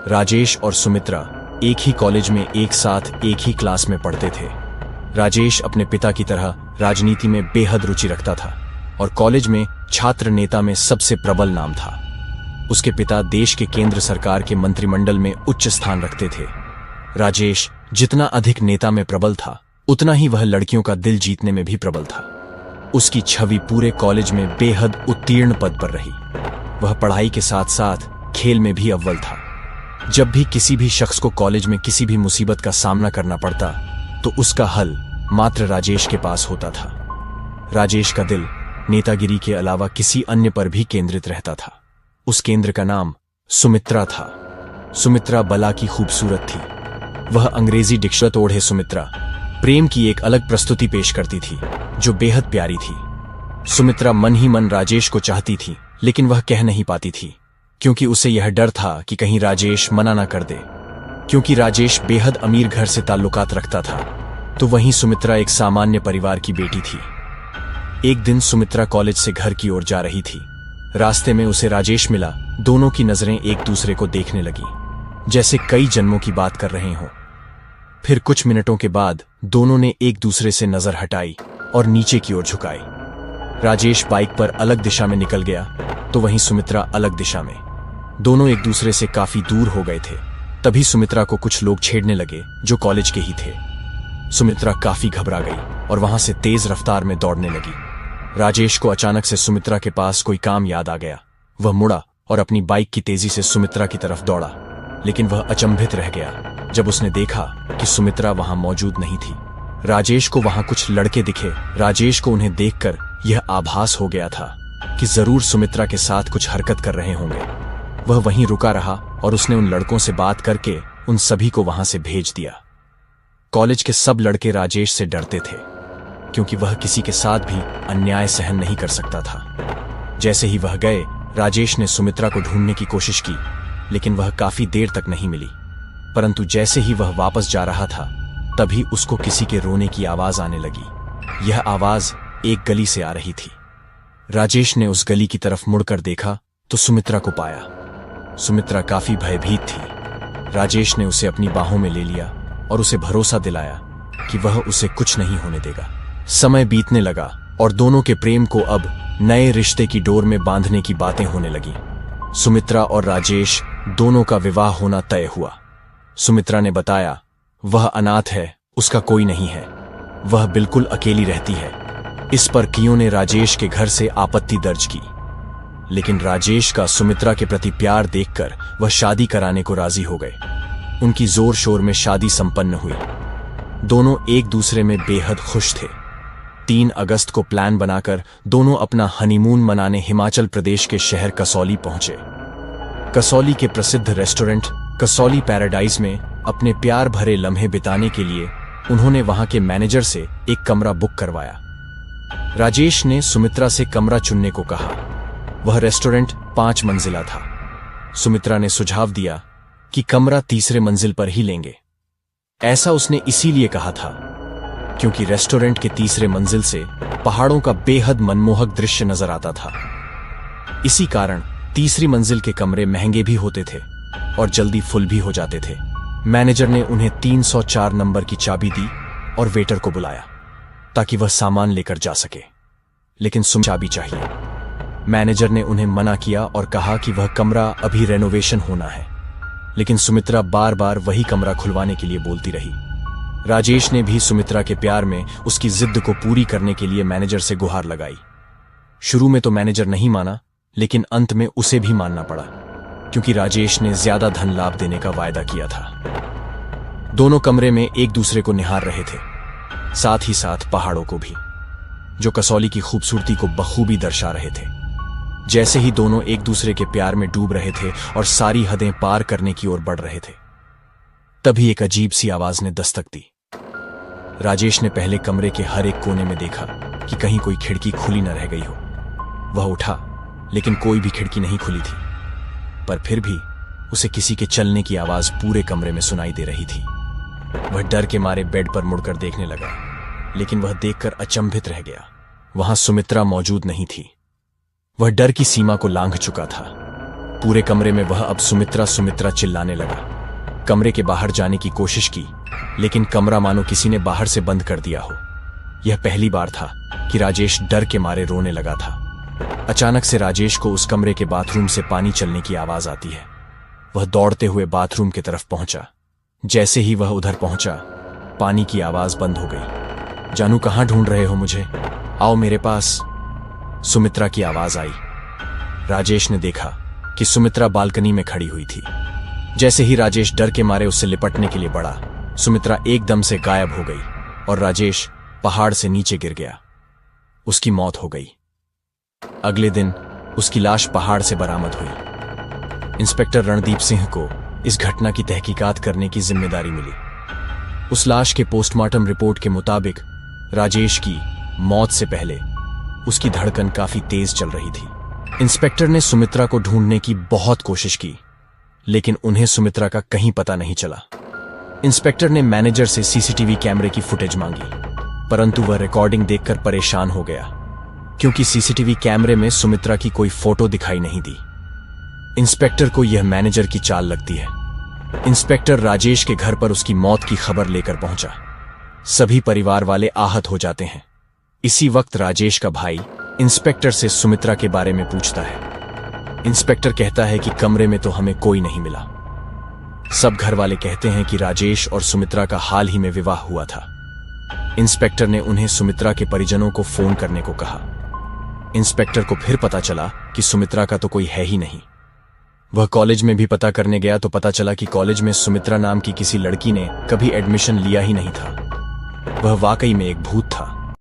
राजेश और सुमित्रा एक ही कॉलेज में एक साथ एक ही क्लास में पढ़ते थे। राजेश अपने पिता की तरह राजनीति में बेहद रुचि रखता था और कॉलेज में छात्र नेता में सबसे प्रबल नाम था। उसके पिता देश के केंद्र सरकार के मंत्रिमंडल में उच्च स्थान रखते थे। राजेश जितना अधिक नेता में प्रबल था, उतना ही वह लड़कियों का दिल जीतने में भी प्रबल था। उसकी छवि पूरे कॉलेज में बेहद उत्तीर्ण पद पर रही। वह पढ़ाई के साथ साथ खेल में भी अव्वल था। जब भी किसी भी शख्स को कॉलेज में किसी भी मुसीबत का सामना करना पड़ता, तो उसका हल मात्र राजेश के पास होता था। राजेश का दिल नेतागिरी के अलावा किसी अन्य पर भी केंद्रित रहता था। उस केंद्र का नाम सुमित्रा था। सुमित्रा बला की खूबसूरत थी। वह अंग्रेजी डिक्शनरी ओढ़े सुमित्रा प्रेम की एक अलग प्रस्तुति पेश करती थी, जो बेहद प्यारी थी। सुमित्रा मन ही मन राजेश को चाहती थी, लेकिन वह कह नहीं पाती थी, क्योंकि उसे यह डर था कि कहीं राजेश मना न कर दे। क्योंकि राजेश बेहद अमीर घर से ताल्लुकात रखता था, तो वहीं सुमित्रा एक सामान्य परिवार की बेटी थी। एक दिन सुमित्रा कॉलेज से घर की ओर जा रही थी। रास्ते में उसे राजेश मिला। दोनों की नजरें एक दूसरे को देखने लगी, जैसे कई जन्मों की बात कर रहे हों। फिर कुछ मिनटों के बाद दोनों ने एक दूसरे से नजर हटाई और नीचे की ओर झुकाई। राजेश बाइक पर अलग दिशा में निकल गया, तो वहीं सुमित्रा अलग दिशा में। दोनों एक दूसरे से काफी दूर हो गए थे। तभी सुमित्रा को कुछ लोग छेड़ने लगे, जो कॉलेज के ही थे। सुमित्रा काफी घबरा गई और वहां से तेज रफ्तार में दौड़ने लगी। राजेश को अचानक से सुमित्रा के पास कोई काम याद आ गया। वह मुड़ा और अपनी बाइक की तेजी से सुमित्रा की तरफ दौड़ा, लेकिन वह अचंभित रह गया जब उसने देखा कि सुमित्रा वहां मौजूद नहीं थी। राजेश को वहां कुछ लड़के दिखे। राजेश को उन्हें देखकर यह आभास हो गया था कि जरूर सुमित्रा के साथ कुछ हरकत कर रहे होंगे। वह वहीं रुका रहा और उसने उन लड़कों से बात करके उन सभी को वहां से भेज दिया। कॉलेज के सब लड़के राजेश से डरते थे, क्योंकि वह किसी के साथ भी अन्याय सहन नहीं कर सकता था। जैसे ही वह गए, राजेश ने सुमित्रा को ढूंढने की कोशिश की, लेकिन वह काफी देर तक नहीं मिली। परंतु जैसे ही वह वापस जा रहा था, तभी उसको किसी के रोने की आवाज आने लगी। यह आवाज एक गली से आ रही थी। राजेश ने उस गली की तरफ मुड़कर देखा तो सुमित्रा को पाया। सुमित्रा काफी भयभीत थी। राजेश ने उसे अपनी बाहों में ले लिया और उसे भरोसा दिलाया कि वह उसे कुछ नहीं होने देगा। समय बीतने लगा और दोनों के प्रेम को अब नए रिश्ते की डोर में बांधने की बातें होने लगी। सुमित्रा और राजेश दोनों का विवाह होना तय हुआ। सुमित्रा ने बताया, वह अनाथ है, उसका कोई नहीं है, वह बिल्कुल अकेली रहती है। इस पर कियों ने राजेश के घर से आपत्ति दर्ज की, लेकिन राजेश का सुमित्रा के प्रति प्यार देखकर वह शादी कराने को राजी हो गए। उनकी जोर शोर में शादी संपन्न हुई। दोनों एक दूसरे में बेहद खुश थे। 3 अगस्त को प्लान बनाकर दोनों अपना हनीमून मनाने हिमाचल प्रदेश के शहर कसौली पहुंचे। कसौली के प्रसिद्ध रेस्टोरेंट कसौली पैराडाइज में अपने प्यार भरे लम्हे बिताने के लिए उन्होंने वहां के मैनेजर से एक कमरा बुक करवाया। राजेश ने सुमित्रा से कमरा चुनने को कहा। वह रेस्टोरेंट 5 मंजिला था। सुमित्रा ने सुझाव दिया कि कमरा तीसरे मंजिल पर ही लेंगे। ऐसा उसने इसीलिए कहा था क्योंकि रेस्टोरेंट के तीसरे मंजिल से पहाड़ों का बेहद मनमोहक दृश्य नजर आता था। इसी कारण तीसरी मंजिल के कमरे महंगे भी होते थे और जल्दी फुल भी हो जाते थे। मैनेजर ने उन्हें 304 नंबर की चाबी दी और वेटर को बुलाया ताकि वह सामान लेकर जा सके, लेकिन चाबी चाहिए। मैनेजर ने उन्हें मना किया और कहा कि वह कमरा अभी रेनोवेशन होना है, लेकिन सुमित्रा बार बार वही कमरा खुलवाने के लिए बोलती रही। राजेश ने भी सुमित्रा के प्यार में उसकी जिद को पूरी करने के लिए मैनेजर से गुहार लगाई। शुरू में तो मैनेजर नहीं माना, लेकिन अंत में उसे भी मानना पड़ा, क्योंकि राजेश ने ज्यादा धन लाभ देने का वायदा किया था। दोनों कमरे में एक दूसरे को निहार रहे थे, साथ ही साथ पहाड़ों को भी, जो कसौली की खूबसूरती को बखूबी दर्शा रहे थे। जैसे ही दोनों एक दूसरे के प्यार में डूब रहे थे और सारी हदें पार करने की ओर बढ़ रहे थे, तभी एक अजीब सी आवाज ने दस्तक दी। राजेश ने पहले कमरे के हर एक कोने में देखा कि कहीं कोई खिड़की खुली न रह गई हो। वह उठा, लेकिन कोई भी खिड़की नहीं खुली थी। पर फिर भी उसे किसी के चलने की आवाज पूरे कमरे में सुनाई दे रही थी। वह डर के मारे बेड पर मुड़कर देखने लगा, लेकिन वह देखकर अचंभित रह गया। वहां सुमित्रा मौजूद नहीं थी। वह डर की सीमा को लांघ चुका था। पूरे कमरे में वह अब सुमित्रा सुमित्रा चिल्लाने लगा। कमरे के बाहर जाने की कोशिश की, लेकिन कमरा मानो किसी ने बाहर से बंद कर दिया हो। यह पहली बार था कि राजेश डर के मारे रोने लगा था। अचानक से राजेश को उस कमरे के बाथरूम से पानी चलने की आवाज आती है। वह दौड़ते हुए बाथरूम की तरफ पहुंचा। जैसे ही वह उधर पहुंचा, पानी की आवाज बंद हो गई। जानू, कहां ढूंढ रहे हो मुझे? आओ मेरे पास, सुमित्रा की आवाज आई। राजेश ने देखा कि सुमित्रा बालकनी में खड़ी हुई थी। जैसे ही राजेश डर के मारे उससे लिपटने के लिए बढ़ा, सुमित्रा एकदम से गायब हो गई और राजेश पहाड़ से नीचे गिर गया। उसकी मौत हो गई। अगले दिन उसकी लाश पहाड़ से बरामद हुई। इंस्पेक्टर रणदीप सिंह को इस घटना की तहकीकात करने की जिम्मेदारी मिली। उस लाश के पोस्टमार्टम रिपोर्ट के मुताबिक राजेश की मौत से पहले उसकी धड़कन काफी तेज चल रही थी। इंस्पेक्टर ने सुमित्रा को ढूंढने की बहुत कोशिश की, लेकिन उन्हें सुमित्रा का कहीं पता नहीं चला। इंस्पेक्टर ने मैनेजर से सीसीटीवी कैमरे की फुटेज मांगी, परंतु वह रिकॉर्डिंग देखकर परेशान हो गया, क्योंकि सीसीटीवी कैमरे में सुमित्रा की कोई फोटो दिखाई नहीं दी। इंस्पेक्टर को यह मैनेजर की चाल लगती है। इंस्पेक्टर राजेश के घर पर उसकी मौत की खबर लेकर पहुंचा। सभी परिवार वाले आहत हो जाते हैं। इसी वक्त राजेश का भाई इंस्पेक्टर से सुमित्रा के बारे में पूछता है। इंस्पेक्टर कहता है कि कमरे में तो हमें कोई नहीं मिला। सब घर वाले कहते हैं कि राजेश और सुमित्रा का हाल ही में विवाह हुआ था। इंस्पेक्टर ने उन्हें सुमित्रा के परिजनों को फोन करने को कहा। इंस्पेक्टर को फिर पता चला कि सुमित्रा का तो कोई है ही नहीं। वह कॉलेज में भी पता करने गया तो पता चला कि कॉलेज में सुमित्रा नाम की किसी लड़की ने कभी एडमिशन लिया ही नहीं था। वह वाकई में एक भूत था।